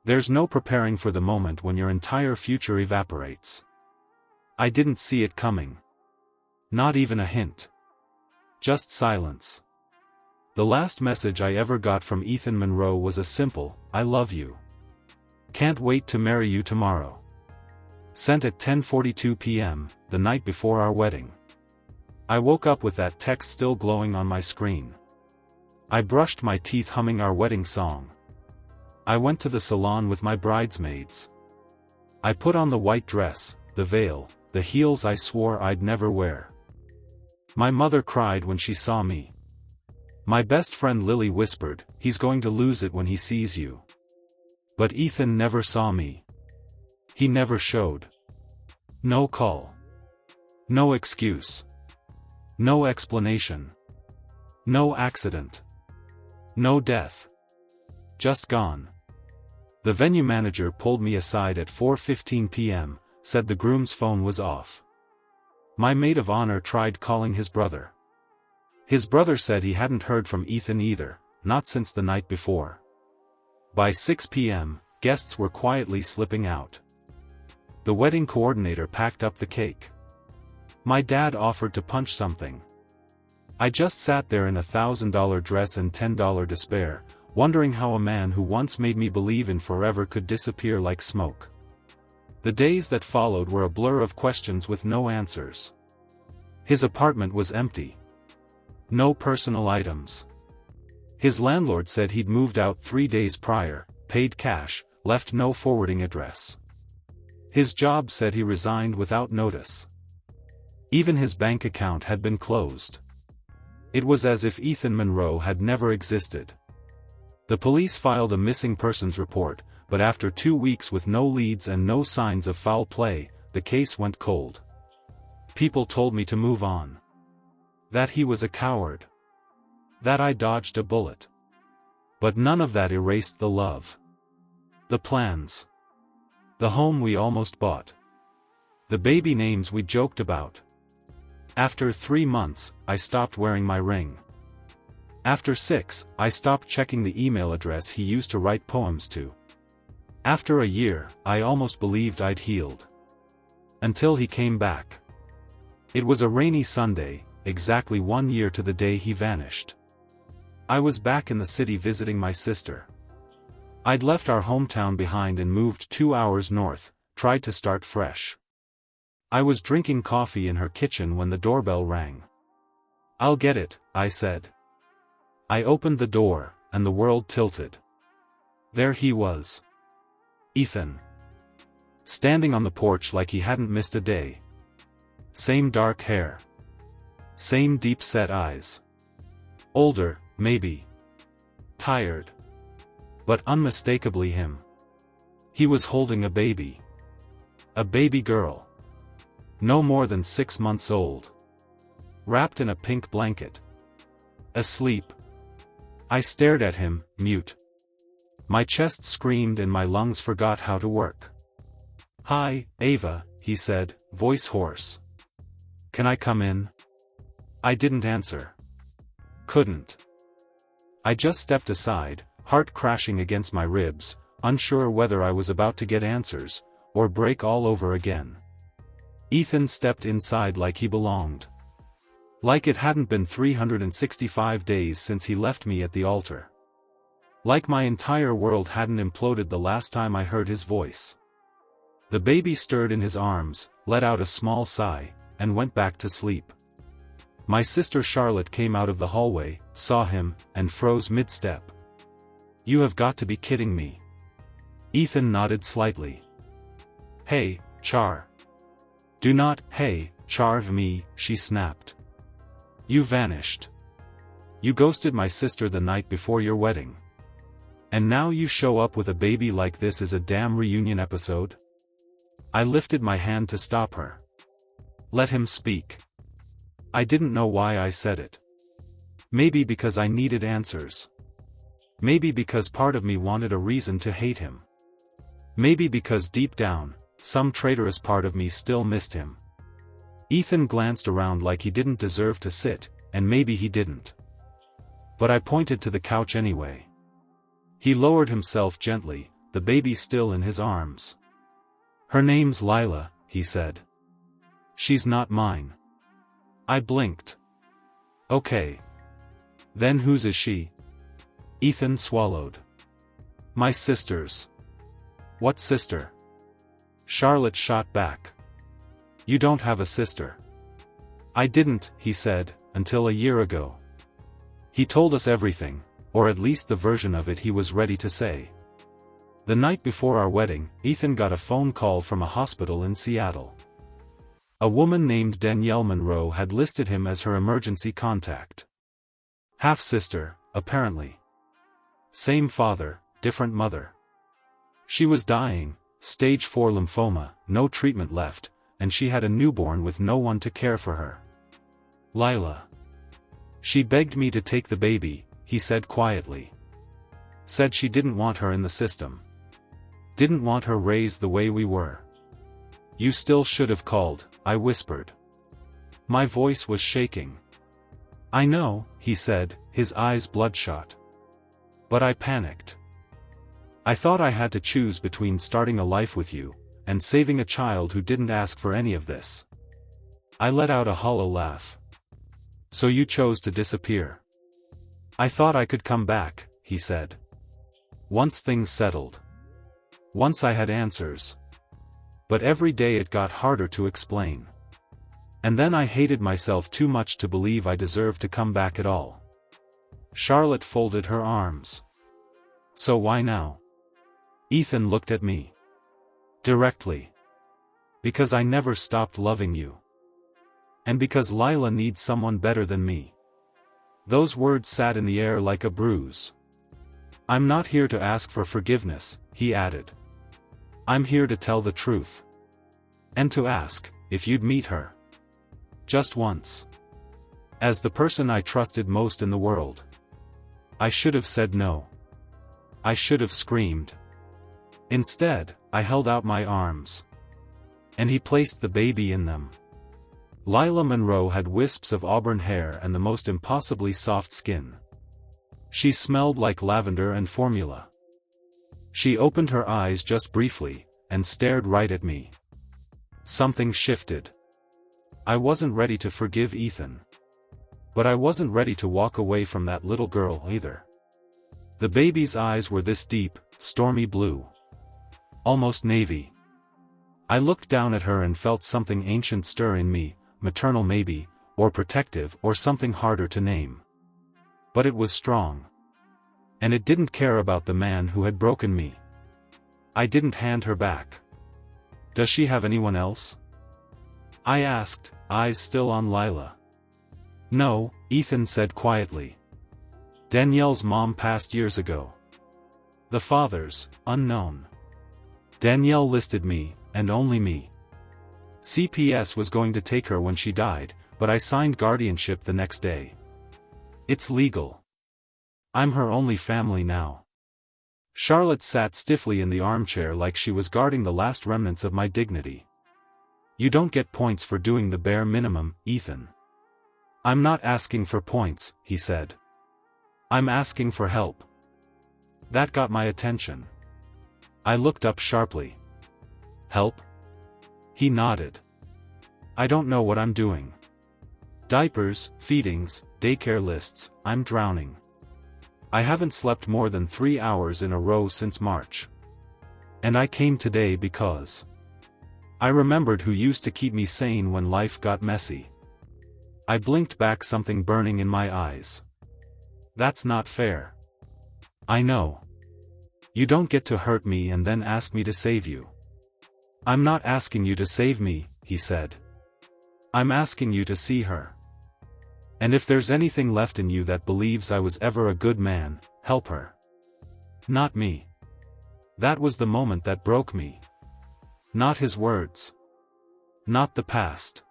There's no preparing for the moment when your entire future evaporates. I didn't see it coming. Not even a hint. Just silence. The last message I ever got from Ethan Monroe was a simple, "I love you. Can't wait to marry you tomorrow." Sent at 10:42 p.m., the night before our wedding. I woke up with that text still glowing on my screen. I brushed my teeth humming our wedding song. I went to the salon with my bridesmaids. I put on the white dress, the veil, the heels I swore I'd never wear. My mother cried when she saw me. My best friend Lily whispered, "He's going to lose it when he sees you." But Ethan never saw me. He never showed. No call. No excuse. No explanation. No accident. No death. Just gone. The venue manager pulled me aside at 4:15 p.m., said the groom's phone was off. My maid of honor tried calling his brother. His brother said he hadn't heard from Ethan either, not since the night before. By 6 p.m., guests were quietly slipping out. The wedding coordinator packed up the cake. My dad offered to punch something. I just sat there in a $1,000 dress and $10 despair, wondering how a man who once made me believe in forever could disappear like smoke. The days that followed were a blur of questions with no answers. His apartment was empty. No personal items. His landlord said he'd moved out 3 days prior, paid cash, left no forwarding address. His job said he resigned without notice. Even his bank account had been closed. It was as if Ethan Monroe had never existed. The police filed a missing persons report, but after 2 weeks with no leads and no signs of foul play, the case went cold. People told me to move on. That he was a coward. That I dodged a bullet. But none of that erased the love. The plans. The home we almost bought. The baby names we joked about. After 3 months, I stopped wearing my ring. After 6, I stopped checking the email address he used to write poems to. After a year, I almost believed I'd healed. Until he came back. It was a rainy Sunday, exactly 1 year to the day he vanished. I was back in the city visiting my sister. I'd left our hometown behind and moved 2 hours north, tried to start fresh. I was drinking coffee in her kitchen when the doorbell rang. "I'll get it," I said. I opened the door, and the world tilted. There he was. Ethan. Standing on the porch like he hadn't missed a day. Same dark hair. Same deep-set eyes. Older, maybe. Tired. But unmistakably him. He was holding a baby. A baby girl. No more than 6 months old. Wrapped in a pink blanket. Asleep. I stared at him, mute. My chest screamed and my lungs forgot how to work. "Hi, Ava," he said, voice hoarse. "Can I come in?" I didn't answer. Couldn't. I just stepped aside, heart crashing against my ribs, unsure whether I was about to get answers, or break all over again. Ethan stepped inside like he belonged. Like it hadn't been 365 days since he left me at the altar. Like my entire world hadn't imploded the last time I heard his voice. The baby stirred in his arms, let out a small sigh, and went back to sleep. My sister Charlotte came out of the hallway, saw him, and froze mid-step. "You have got to be kidding me." Ethan nodded slightly. "Hey, Char. Do not, hey, Char me," she snapped. "You vanished. You ghosted my sister the night before your wedding. And now you show up with a baby like this is a damn reunion episode?" I lifted my hand to stop her. Let him speak. I didn't know why I said it. Maybe because I needed answers. Maybe because part of me wanted a reason to hate him. Maybe because deep down, some traitorous part of me still missed him. Ethan glanced around like he didn't deserve to sit, and maybe he didn't. But I pointed to the couch anyway. He lowered himself gently, the baby still in his arms. "Her name's Lila," he said. "She's not mine." I blinked. "Okay. Then whose is she?" Ethan swallowed. "My sister's." "What sister?" Charlotte shot back. "You don't have a sister." "I didn't," he said, "until a year ago." He told us everything, or at least the version of it he was ready to say. The night before our wedding, Ethan got a phone call from a hospital in Seattle. A woman named Danielle Monroe had listed him as her emergency contact. Half-sister, apparently. Same father, different mother. She was dying, stage 4 lymphoma, no treatment left, and she had a newborn with no one to care for her. Lila. "She begged me to take the baby," he said quietly. "Said she didn't want her in the system. Didn't want her raised the way we were." "You still should have called," I whispered. My voice was shaking. "I know," he said, his eyes bloodshot. "But I panicked. I thought I had to choose between starting a life with you, and saving a child who didn't ask for any of this." I let out a hollow laugh. "So you chose to disappear?" "I thought I could come back," he said. "Once things settled. Once I had answers. But every day it got harder to explain. And then I hated myself too much to believe I deserved to come back at all." Charlotte folded her arms. "So why now?" Ethan looked at me. Directly. "Because I never stopped loving you. And because Lila needs someone better than me." Those words sat in the air like a bruise. "I'm not here to ask for forgiveness," he added. "I'm here to tell the truth. And to ask, if you'd meet her. Just once. As the person I trusted most in the world." I should have said no. I should have screamed. Instead, I held out my arms. And he placed the baby in them. Lila Monroe had wisps of auburn hair and the most impossibly soft skin. She smelled like lavender and formula. She opened her eyes just briefly, and stared right at me. Something shifted. I wasn't ready to forgive Ethan. But I wasn't ready to walk away from that little girl either. The baby's eyes were this deep, stormy blue. Almost navy. I looked down at her and felt something ancient stir in me, maternal maybe, or protective or something harder to name. But it was strong. And it didn't care about the man who had broken me. I didn't hand her back. "Does she have anyone else?" I asked, eyes still on Lila. "No," Ethan said quietly. "Danielle's mom passed years ago. The father's, unknown. Danielle listed me, and only me. CPS was going to take her when she died, but I signed guardianship the next day. It's legal. I'm her only family now." Charlotte sat stiffly in the armchair like she was guarding the last remnants of my dignity. "You don't get points for doing the bare minimum, Ethan." "I'm not asking for points," he said. "I'm asking for help." That got my attention. I looked up sharply. "Help?" He nodded. "I don't know what I'm doing. Diapers, feedings, daycare lists, I'm drowning. I haven't slept more than 3 hours in a row since March. And I came today because I remembered who used to keep me sane when life got messy." I blinked back, something burning in my eyes. "That's not fair." "I know. You don't get to hurt me and then ask me to save you." "I'm not asking you to save me," he said. "I'm asking you to see her. And if there's anything left in you that believes I was ever a good man, help her. Not me." That was the moment that broke me. Not his words. Not the past.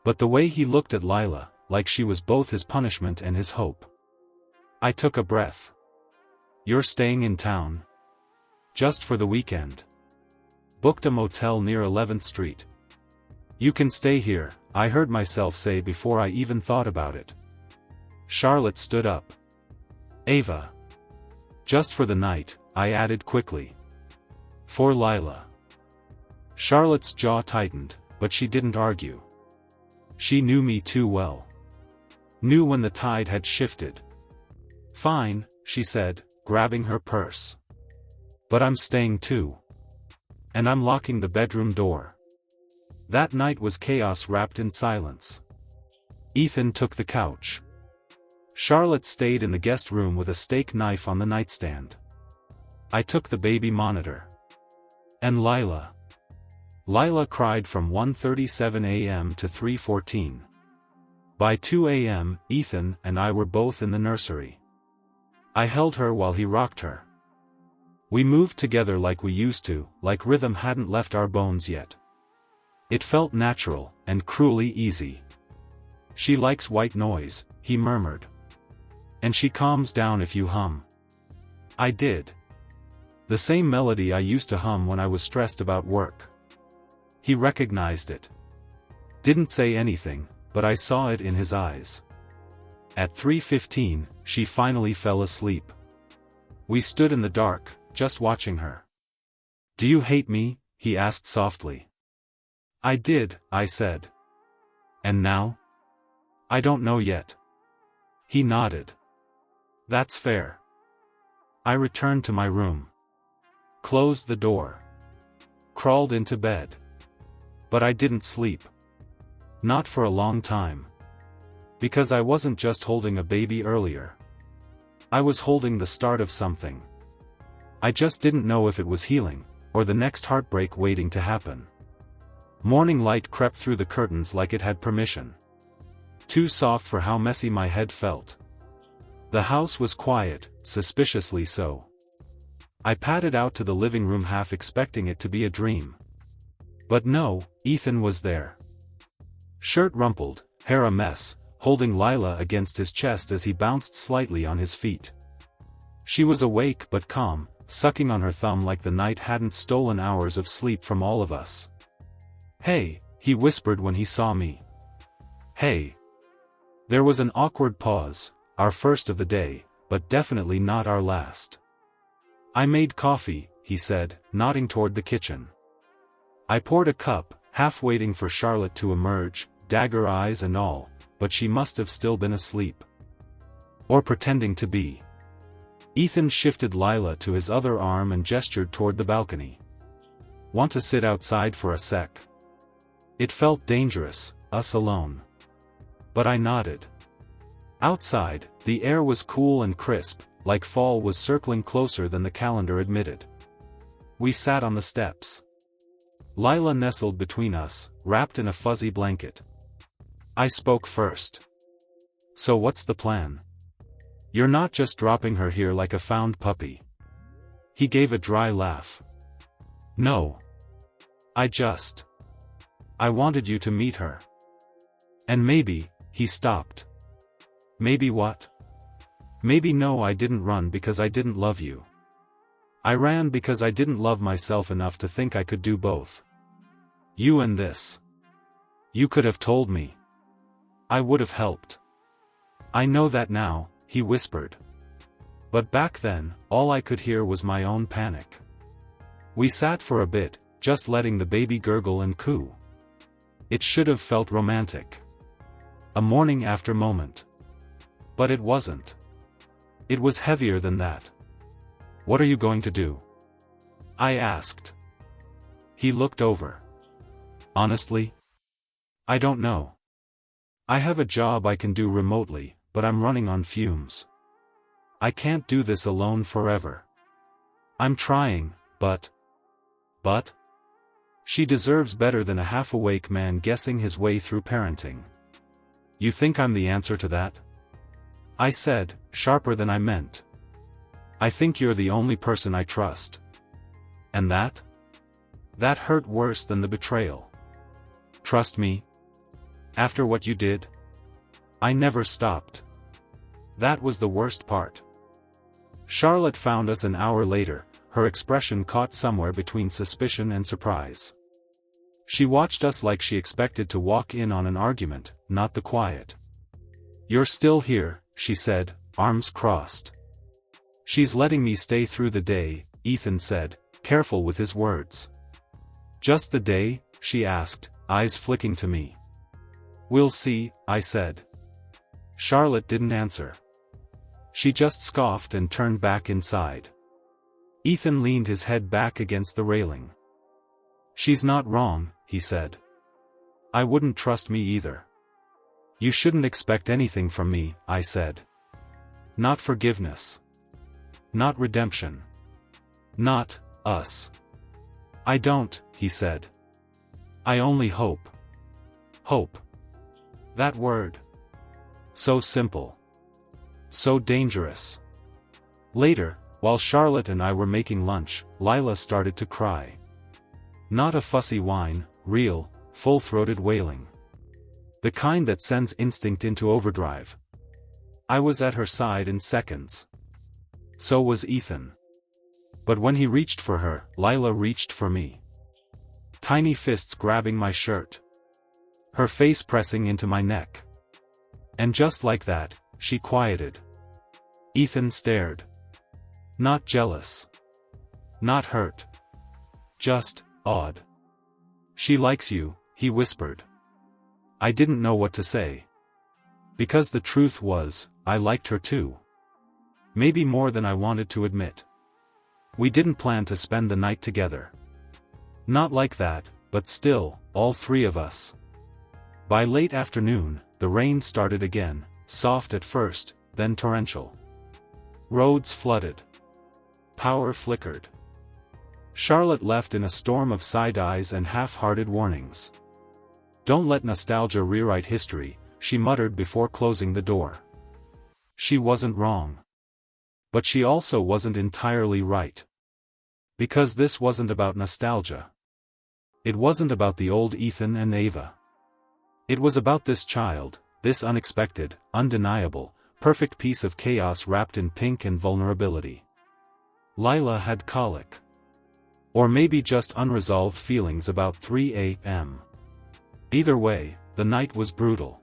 But the way he looked at Lila, like she was both his punishment and his hope. I took a breath. "You're staying in town?" "Just for the weekend. Booked a motel near 11th Street. "You can stay here," I heard myself say before I even thought about it. Charlotte stood up. "Ava." "Just for the night," I added quickly. For Lila. Charlotte's jaw tightened, but she didn't argue. She knew me too well. Knew when the tide had shifted. Fine, she said, grabbing her purse. But I'm staying too. And I'm locking the bedroom door. That night was chaos wrapped in silence. Ethan took the couch. Charlotte stayed in the guest room with a steak knife on the nightstand. I took the baby monitor. And Lila. Lila cried from 1:37 a.m. to 3:14. By 2 a.m., Ethan and I were both in the nursery. I held her while he rocked her. We moved together like we used to, like rhythm hadn't left our bones yet. It felt natural, and cruelly easy. She likes white noise, he murmured. And she calms down if you hum. I did. The same melody I used to hum when I was stressed about work. He recognized it. Didn't say anything, but I saw it in his eyes. At 3:15, she finally fell asleep. We stood in the dark, just watching her. "Do you hate me?" he asked softly. "I did," I said. "And now?" "I don't know yet." He nodded. "That's fair." I returned to my room. Closed the door. Crawled into bed. But I didn't sleep. Not for a long time. Because I wasn't just holding a baby earlier. I was holding the start of something. I just didn't know if it was healing, or the next heartbreak waiting to happen. Morning light crept through the curtains like it had permission. Too soft for how messy my head felt. The house was quiet, suspiciously so. I padded out to the living room half expecting it to be a dream. But no, Ethan was there. Shirt rumpled, hair a mess, holding Lila against his chest as he bounced slightly on his feet. She was awake but calm, sucking on her thumb like the night hadn't stolen hours of sleep from all of us. "Hey," he whispered when he saw me. "Hey." There was an awkward pause, our first of the day, but definitely not our last. "I made coffee," he said, nodding toward the kitchen. I poured a cup, half waiting for Charlotte to emerge, dagger eyes and all, but she must have still been asleep. Or pretending to be. Ethan shifted Lila to his other arm and gestured toward the balcony. "Want to sit outside for a sec?" It felt dangerous, us alone. But I nodded. Outside, the air was cool and crisp, like fall was circling closer than the calendar admitted. We sat on the steps. Lila nestled between us, wrapped in a fuzzy blanket. I spoke first. "So what's the plan? You're not just dropping her here like a found puppy." He gave a dry laugh. "No. I wanted you to meet her. And maybe," he stopped. "Maybe what? Maybe no, I didn't run because I didn't love you. I ran because I didn't love myself enough to think I could do both. You and this. You could have told me. I would have helped. I know that now," he whispered. But back then, all I could hear was my own panic. We sat for a bit, just letting the baby gurgle and coo. It should have felt romantic. A morning after moment. But it wasn't. It was heavier than that. "What are you going to do?" I asked. He looked over. "Honestly? I don't know. I have a job I can do remotely, but I'm running on fumes. I can't do this alone forever. I'm trying, but... She deserves better than a half-awake man guessing his way through parenting. You think I'm the answer to that?" I said, sharper than I meant. "I think you're the only person I trust." "And that?" "That hurt worse than the betrayal." "Trust me? After what you did?" I never stopped. That was the worst part. Charlotte found us an hour later, her expression caught somewhere between suspicion and surprise. She watched us like she expected to walk in on an argument, not the quiet. "You're still here," she said, arms crossed. "She's letting me stay through the day," Ethan said, careful with his words. "Just the day?" she asked, eyes flicking to me. "We'll see," I said. Charlotte didn't answer. She just scoffed and turned back inside. Ethan leaned his head back against the railing. "She's not wrong," he said. "I wouldn't trust me either." "You shouldn't expect anything from me," I said. "Not forgiveness. Not redemption. Not us." "I don't," he said. "I only hope." Hope. That word. So simple. So dangerous. Later, while Charlotte and I were making lunch, Lila started to cry. Not a fussy whine, real, full-throated wailing. The kind that sends instinct into overdrive. I was at her side in seconds. So was Ethan. But when he reached for her, Lila reached for me. Tiny fists grabbing my shirt. Her face pressing into my neck. And just like that, she quieted. Ethan stared. Not jealous. Not hurt. Just awed. "She likes you," he whispered. I didn't know what to say. Because the truth was, I liked her too. Maybe more than I wanted to admit. We didn't plan to spend the night together. Not like that, but still, all three of us. By late afternoon, the rain started again, soft at first, then torrential. Roads flooded. Power flickered. Charlotte left in a storm of side eyes and half-hearted warnings. "Don't let nostalgia rewrite history," she muttered before closing the door. She wasn't wrong. But she also wasn't entirely right. Because this wasn't about nostalgia. It wasn't about the old Ethan and Ava. It was about this child, this unexpected, undeniable, perfect piece of chaos wrapped in pink and vulnerability. Lila had colic. Or maybe just unresolved feelings about 3 a.m. Either way, the night was brutal.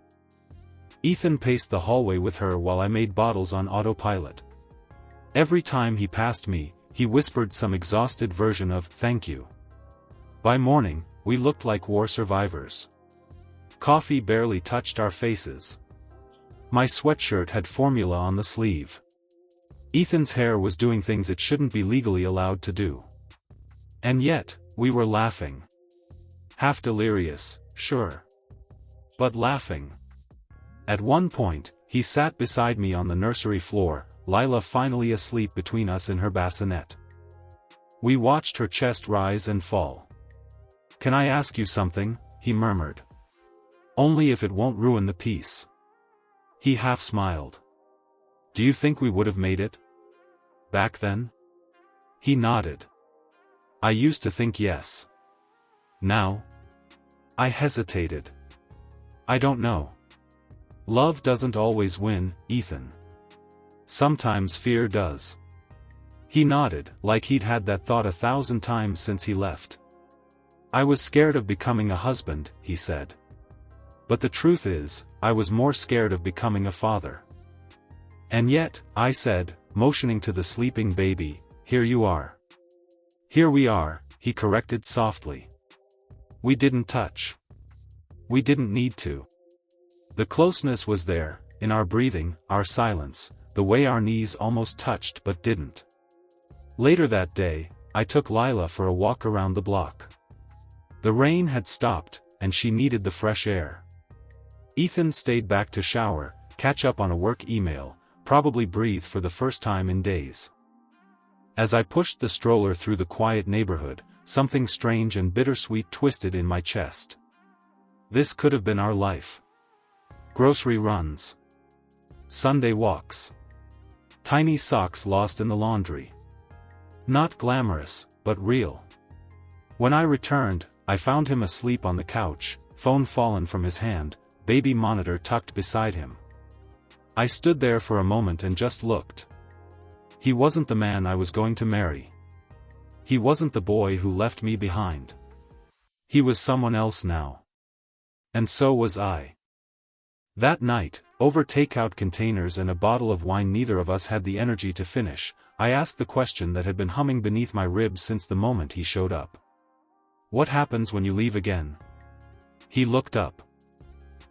Ethan paced the hallway with her while I made bottles on autopilot. Every time he passed me, he whispered some exhausted version of "thank you." By morning, we looked like war survivors. Coffee barely touched our faces. My sweatshirt had formula on the sleeve. Ethan's hair was doing things it shouldn't be legally allowed to do. And yet, we were laughing. Half delirious, sure. But laughing. At one point, he sat beside me on the nursery floor, Lila finally asleep between us in her bassinet. We watched her chest rise and fall. "Can I ask you something?" he murmured. "Only if it won't ruin the peace." He half smiled. "Do you think we would have made it? Back then?" He nodded. "I used to think yes. Now?" I hesitated. "I don't know. Love doesn't always win, Ethan. Sometimes fear does." He nodded, like he'd had that thought 1,000 times since he left. "I was scared of becoming a husband," he said. "But the truth is, I was more scared of becoming a father." "And yet," I said, motioning to the sleeping baby, "here you are." "Here we are," he corrected softly. "We didn't touch. We didn't need to." The closeness was there, in our breathing, our silence, the way our knees almost touched but didn't. Later that day, I took Lila for a walk around the block. The rain had stopped, and she needed the fresh air. Ethan stayed back to shower, catch up on a work email, probably breathe for the first time in days. As I pushed the stroller through the quiet neighborhood, something strange and bittersweet twisted in my chest. This could have been our life. Grocery runs. Sunday walks. Tiny socks lost in the laundry. Not glamorous, but real. When I returned, I found him asleep on the couch, phone fallen from his hand, baby monitor tucked beside him. I stood there for a moment and just looked. He wasn't the man I was going to marry. He wasn't the boy who left me behind. He was someone else now. And so was I. That night, over takeout containers and a bottle of wine neither of us had the energy to finish, I asked the question that had been humming beneath my ribs since the moment he showed up. What happens when you leave again? He looked up.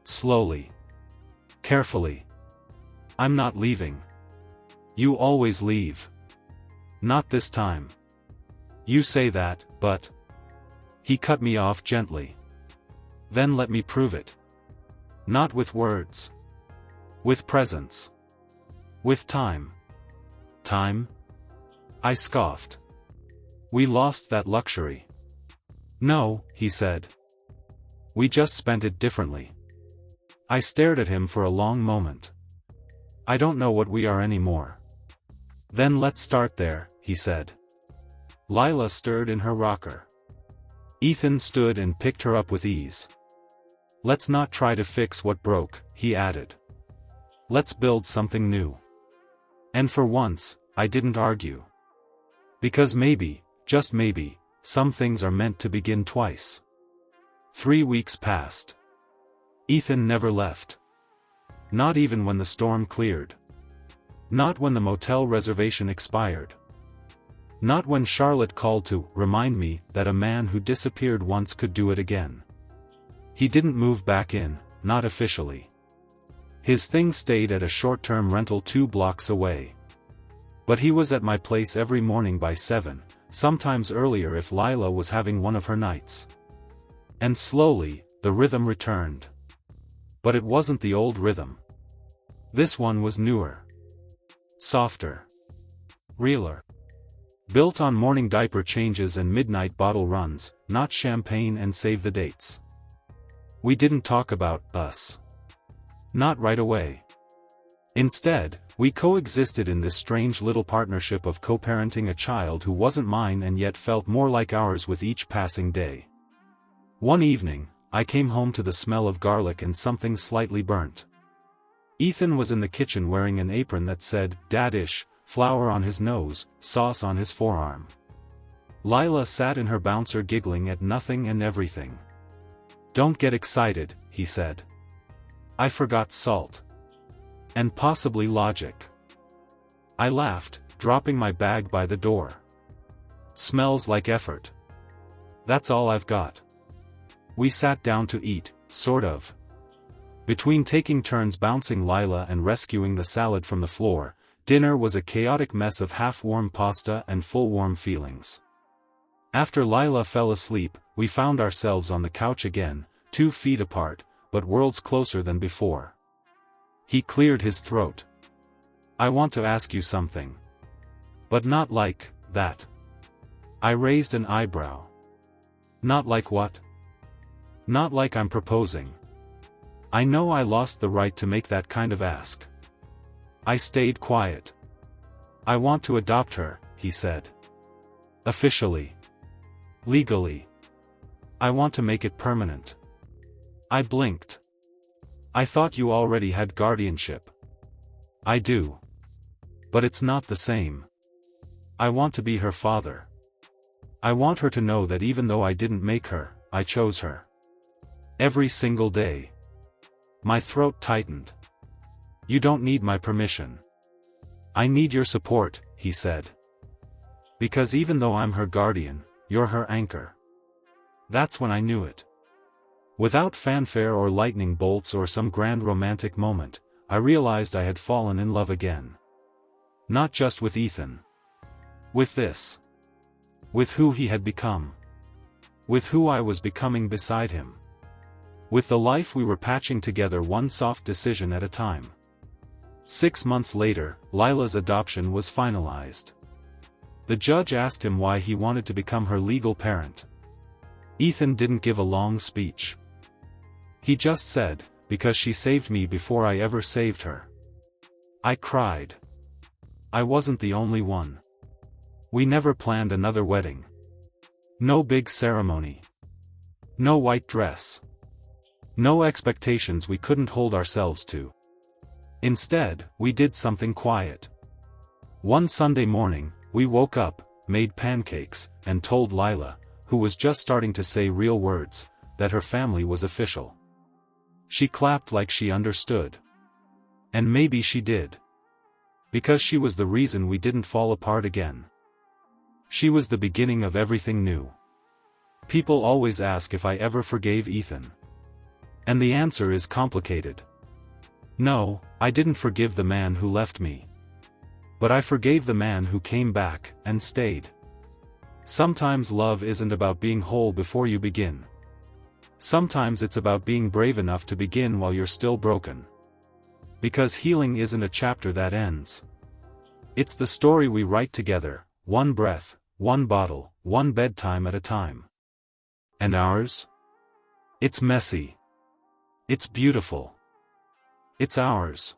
Slowly. Carefully. I'm not leaving. You always leave. Not this time. You say that, but... He cut me off gently. Then let me prove it. Not with words. With presence. With time. Time? I scoffed. We lost that luxury. No, he said. We just spent it differently. I stared at him for a long moment. I don't know what we are anymore. Then let's start there, he said. Lila stirred in her rocker. Ethan stood and picked her up with ease. Let's not try to fix what broke, he added. Let's build something new. And for once, I didn't argue. Because maybe, just maybe, some things are meant to begin twice. 3 weeks passed. Ethan never left. Not even when the storm cleared. Not when the motel reservation expired. Not when Charlotte called to remind me that a man who disappeared once could do it again. He didn't move back in, not officially. His things stayed at a short-term rental 2 blocks away. But he was at my place every morning by 7, sometimes earlier if Lila was having one of her nights. And slowly, the rhythm returned. But it wasn't the old rhythm. This one was newer. Softer. Realer. Built on morning diaper changes and midnight bottle runs, not champagne and save the dates. We didn't talk about us. Not right away. Instead, we coexisted in this strange little partnership of co-parenting a child who wasn't mine and yet felt more like ours with each passing day. One evening, I came home to the smell of garlic and something slightly burnt. Ethan was in the kitchen wearing an apron that said, Dad-ish, flour on his nose, sauce on his forearm. Lila sat in her bouncer giggling at nothing and everything. Don't get excited, he said. I forgot salt. And possibly logic. I laughed, dropping my bag by the door. Smells like effort. That's all I've got. We sat down to eat, sort of. Between taking turns bouncing Lila and rescuing the salad from the floor, dinner was a chaotic mess of half-warm pasta and full-warm feelings. After Lila fell asleep, we found ourselves on the couch again, 2 feet apart, but worlds closer than before. He cleared his throat. I want to ask you something. But not like that. I raised an eyebrow. Not like what? Not like I'm proposing. I know I lost the right to make that kind of ask. I stayed quiet. I want to adopt her, he said. Officially. Legally. I want to make it permanent. I blinked. I thought you already had guardianship. I do. But it's not the same. I want to be her father. I want her to know that even though I didn't make her, I chose her. Every single day. My throat tightened. You don't need my permission. I need your support, he said. Because even though I'm her guardian, you're her anchor. That's when I knew it. Without fanfare or lightning bolts or some grand romantic moment, I realized I had fallen in love again. Not just with Ethan. With this. With who he had become. With who I was becoming beside him. With the life we were patching together one soft decision at a time. 6 months later, Lila's adoption was finalized. The judge asked him why he wanted to become her legal parent. Ethan didn't give a long speech. He just said, because she saved me before I ever saved her. I cried. I wasn't the only one. We never planned another wedding. No big ceremony. No white dress. No expectations we couldn't hold ourselves to. Instead, we did something quiet. One Sunday morning, we woke up, made pancakes, and told Lila, who was just starting to say real words, that her family was official. She clapped like she understood. And maybe she did. Because she was the reason we didn't fall apart again. She was the beginning of everything new. People always ask if I ever forgave Ethan. And the answer is complicated. No, I didn't forgive the man who left me. But I forgave the man who came back, and stayed. Sometimes love isn't about being whole before you begin. Sometimes it's about being brave enough to begin while you're still broken. Because healing isn't a chapter that ends. It's the story we write together, one breath, one bottle, one bedtime at a time. And ours? It's messy. It's beautiful. It's ours.